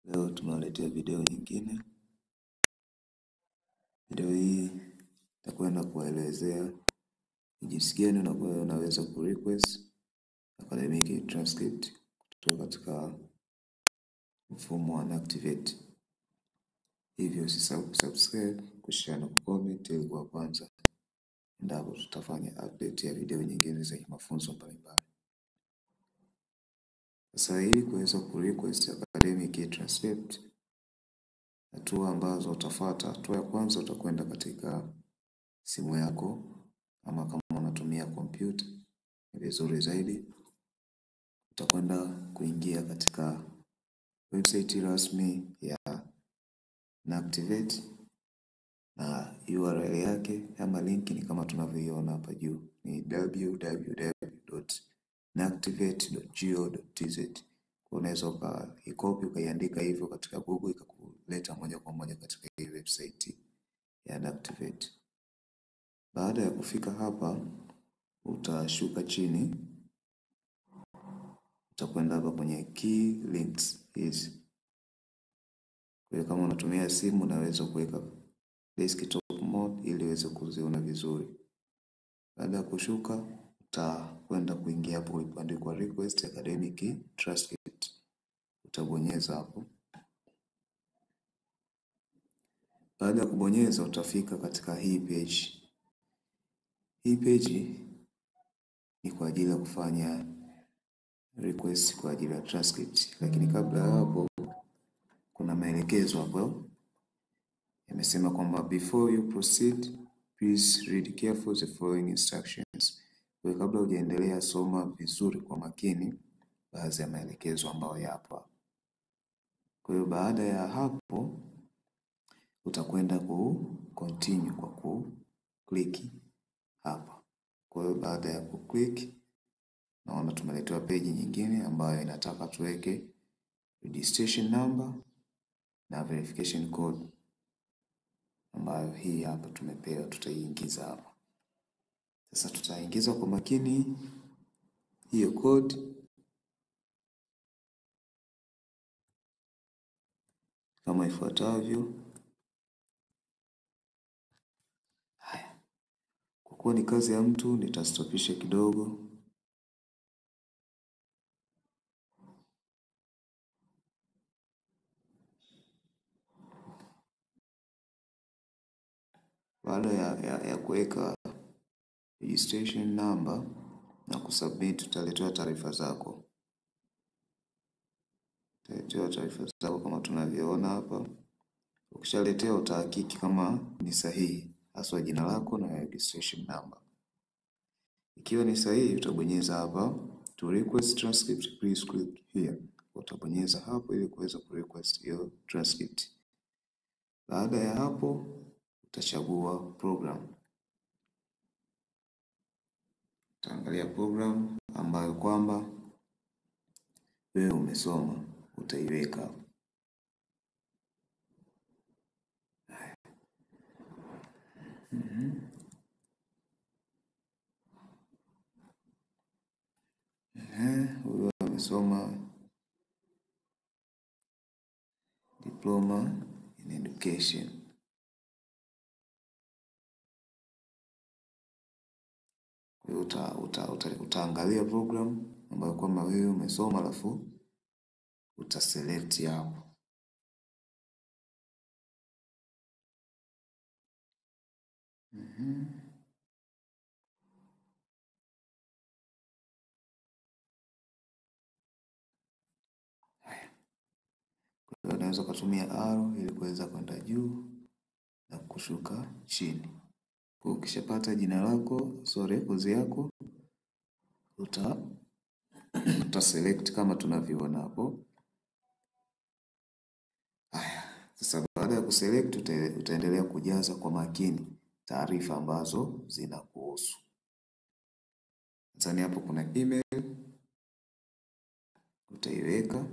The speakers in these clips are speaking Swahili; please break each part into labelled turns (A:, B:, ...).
A: Leo tumewaletea video nyingine. Video hii itakwenda kuelezea jinsi gani unaweza kurequest academic transcript kutoka katika mfumo wa Nactivate. Hivyo usisahau kusubscribe, kushare na kucomment ili kuwa kwanza endapo tutafanya update ya video nyingine za mafunzo mbalimbali. Sasa ili kuweza kurequest academic transcript, hatua ambazo utafuata, hatua ya kwanza utakwenda katika simu yako, ama kama unatumia kompyuta ni vizuri zaidi, utakwenda kuingia katika website rasmi ya Nactivate na URL yake ama link ni kama tunavyoiona hapa juu, ni www.nactivate.go.tz. Unaweza ukaikopi ukaiandika hivyo katika Google ikakuleta moja kwa moja katika hii website ya Nactivate. Baada ya kufika hapa, utashuka chini, utakwenda hapa kwenye key links hizi. Kwa kama unatumia simu unaweza kuweka desktop mode ili uweze kuziona vizuri. Baada ya kushuka, utakwenda kuingia hapo ilipoandikwa request academic transcript. Utabonyeza hapo. Baada ya kubonyeza utafika katika hii page. Hii page ni kwa ajili ya kufanya request kwa ajili ya transcript, lakini kabla ya hapo kuna maelekezo hapo yamesema kwamba before you proceed please read carefully the following instructions. Kwa kabla hujaendelea, soma vizuri kwa makini baadhi ya maelekezo ambayo yapo. Kwa hiyo baada ya hapo utakwenda continue kwa click hapa. Kwa hiyo baada ya click, naona tumeletewa page nyingine ambayo inataka tuweke registration number na verification code, ambayo hii hapa tumepewa, tutaiingiza hapa. Sasa tutaingiza kwa makini hiyo code kama ifuatavyo. Haya, kwa kuwa ni kazi ya mtu nitastopisha kidogo. Baada ya kuweka registration number na kusubmit, utaletewa taarifa zako. Utaletewa taarifa zako kama tunavyoona hapa. Ukishaletewa utahakiki kama ni sahihi, hasa jina lako na registration number. Ikiwa ni sahihi utabonyeza hapa to request transcript please click here. Utabonyeza hapo ili kuweza kurequest hiyo transcript. Baada ya hapo utachagua program. Utaangalia program ambayo kwamba wewe umesoma, utaiweka. Huyo amesoma diploma in education. Utaangalia program ambayo kwamba wewe umesoma, alafu utaselect hapo. Unaweza kutumia arrow ili kuweza kwenda juu na kushuka chini. Kwa ukishapata jina lako, records yako, select kama tunavyoona hapo. Haya, sasa baada ya kuselect utaendelea kujaza kwa makini taarifa ambazo zinakuhusu. Sasa hapo kuna email utaiweka,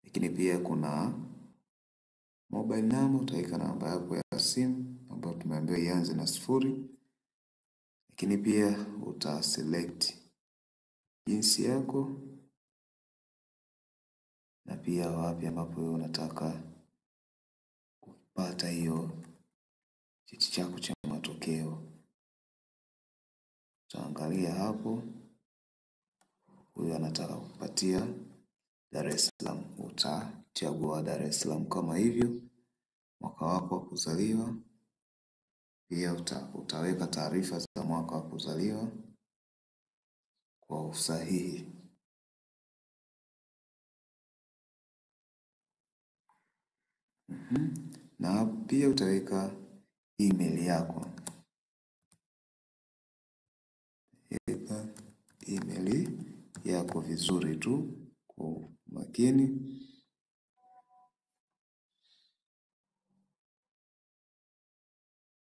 A: lakini pia kuna mobile number, utaweka namba yako ya simu ambayo tumeambiwa ianze na 0. Lakini pia utaselect jinsi yako na pia wapi ambapo wewe unataka kupata hiyo cheti chako cha matokeo. Utaangalia hapo, huyu anataka kupatia Dar es Salaam, utachagua Dar es Salaam kama hivyo, mwaka wako wa kuzaliwa. Pia utaweka taarifa za mwaka wa kuzaliwa kwa usahihi. Na pia utaweka email yako. Weka email yako vizuri tu kwa makini.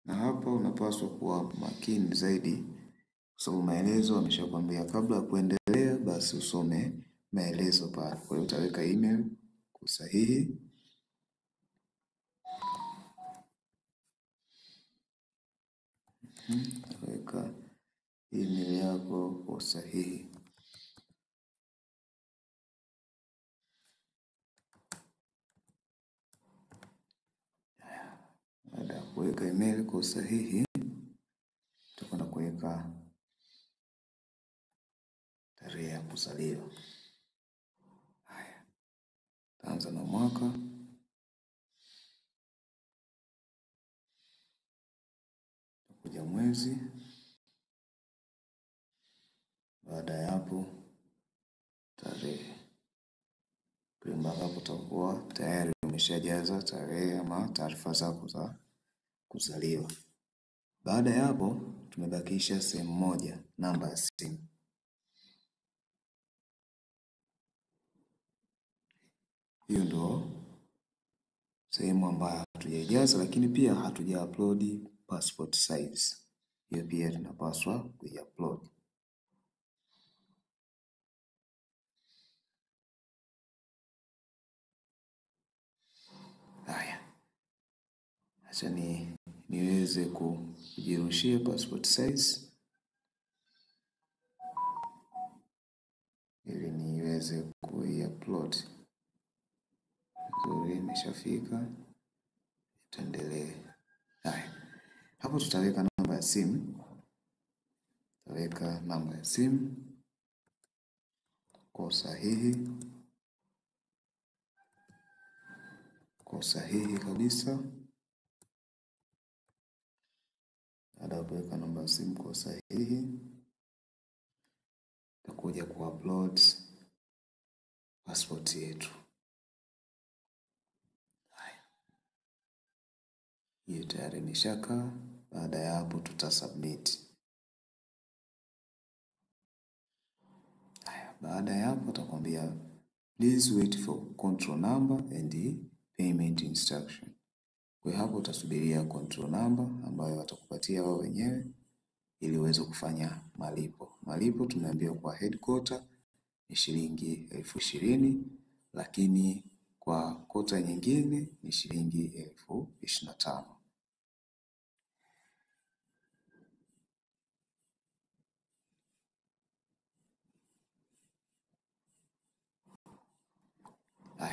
A: Na hapa unapaswa kuwa makini zaidi, kwa sababu maelezo ameshakwambia kabla ya kuendelea, basi usome maelezo pale. Kwa hiyo utaweka email kwa sahihi. Weka email yako kwa sahihi. Baada ya kuweka email kwa sahihi, tutakwenda kuweka tarehe ya kuzaliwa. Haya, taanza na mwaka, kuja mwezi. Baada ya hapo tarehe. Mpaka hapo utakuwa tayari umeshajaza tarehe ama taarifa zako za kuzaliwa. Baada ya hapo tumebakisha sehemu moja, namba ya simu. Hiyo ndo sehemu ambayo hatujaijaza, lakini pia hatuja upload passport size. Hiyo pia tunapaswa kuiupload. Haya, acha niweze kujirushia passport size ili niweze kuiupload. Nzuri, imeshafika. Tuendelee. Haya, hapo tutaweka namba ya simu. Tutaweka namba ya simu kwa usahihi, kwa usahihi kabisa. Baada ya kuweka namba ya simu kwa usahihi, tutakuja kuupload passport yetu. Haya, hiyo tayari imeshakaa. Baada ya hapo tutasubmit. Haya, baada ya hapo atakwambia please wait for control number and payment instruction. Kwa hapo utasubiria control number ambayo watakupatia wao wenyewe ili uweze kufanya malipo. Malipo tumeambiwa kwa headquarter ni shilingi 20,000, lakini kwa kota nyingine ni shilingi 25,000.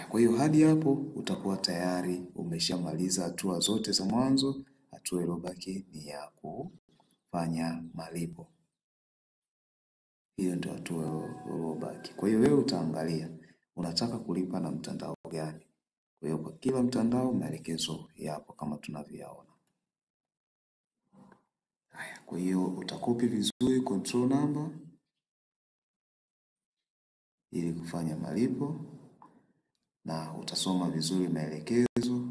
A: Kwa hiyo hadi hapo utakuwa tayari umeshamaliza hatua zote za mwanzo. Hatua iliyobaki ni ya kufanya malipo. Hiyo ndio hatua iliyobaki. Kwa hiyo wewe utaangalia unataka kulipa na mtandao gani. Kwa hiyo kwa kila mtandao maelekezo yapo kama tunavyoona. Kwa hiyo utakopi vizuri control number ili kufanya malipo, na utasoma vizuri maelekezo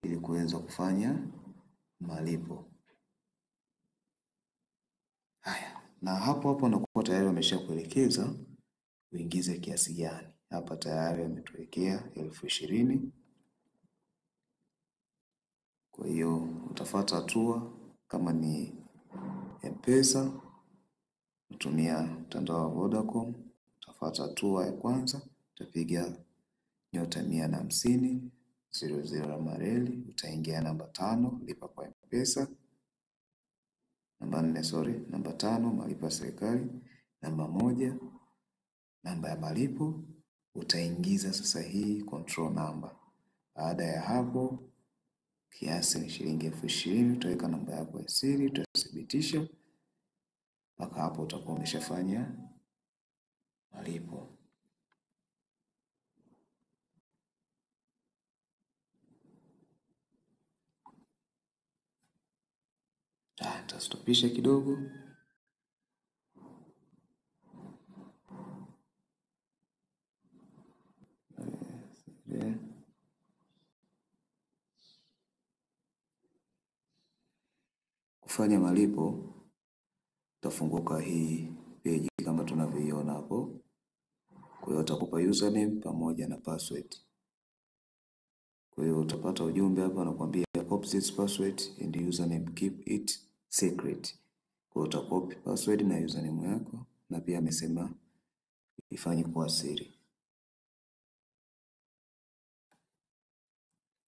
A: ili kuweza kufanya malipo. Na hapo nakuwa tayari wameshakuelekeza uingize kiasi gani. Hapa tayari wametuwekea 20,000. Kwa hiyo utafuata hatua. Kama ni M-Pesa, utumia mtandao wa Vodacom, utafuata hatua ya kwanza, utapiga *150*00 mareli, utaingia namba 5 lipa kwa M-Pesa, namba 5 malipo ya serikali, namba 1 namba ya malipo, utaingiza sasa hii control number. Baada ya hapo kiasi ni shilingi 20,000, utaweka namba yako ya siri, utathibitisha. Mpaka hapo utakuwa umeshafanya malipo. Nitastopisha kidogo. Kufanya malipo, utafunguka hii page kama tunavyoiona hapo. Kwa hiyo utakupa username pamoja na password. Kwa hiyo utapata ujumbe hapa unakuambia copy this password and username, keep it secret. Kwa hiyo utakopi password na username yako, na pia amesema ifanye kuwa siri.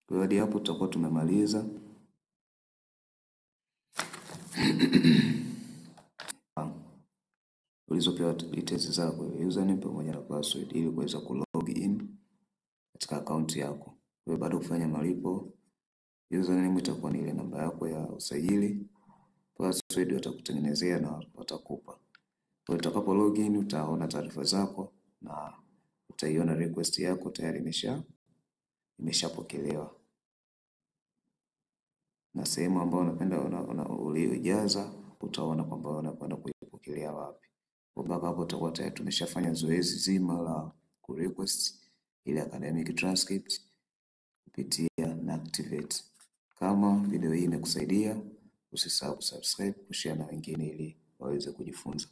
A: Kwa hiyo hadi hapo tutakuwa tumemaliza. Ulizopewa details zako, username pamoja na password, ili kuweza kulog in katika account yako. Kwa hiyo baada ya kufanya malipo, username itakuwa ni ile namba yako ya usajili, password watakutengenezea na watakupa. Kwa hiyo utakapo login utaona taarifa zako na utaiona request yako tayari imeshapokelewa. Na sehemu ambayo unapenda uliojaza utaona kwamba unakwenda kuipokelea wapi. Kwa mpaka hapo tutakuwa tayari tumeshafanya zoezi zima la kurequest ile academic transcript kupitia NACTIVATE. Kama video hii imekusaidia, usisahau kusubscribe, kushare na wengine ili waweze kujifunza.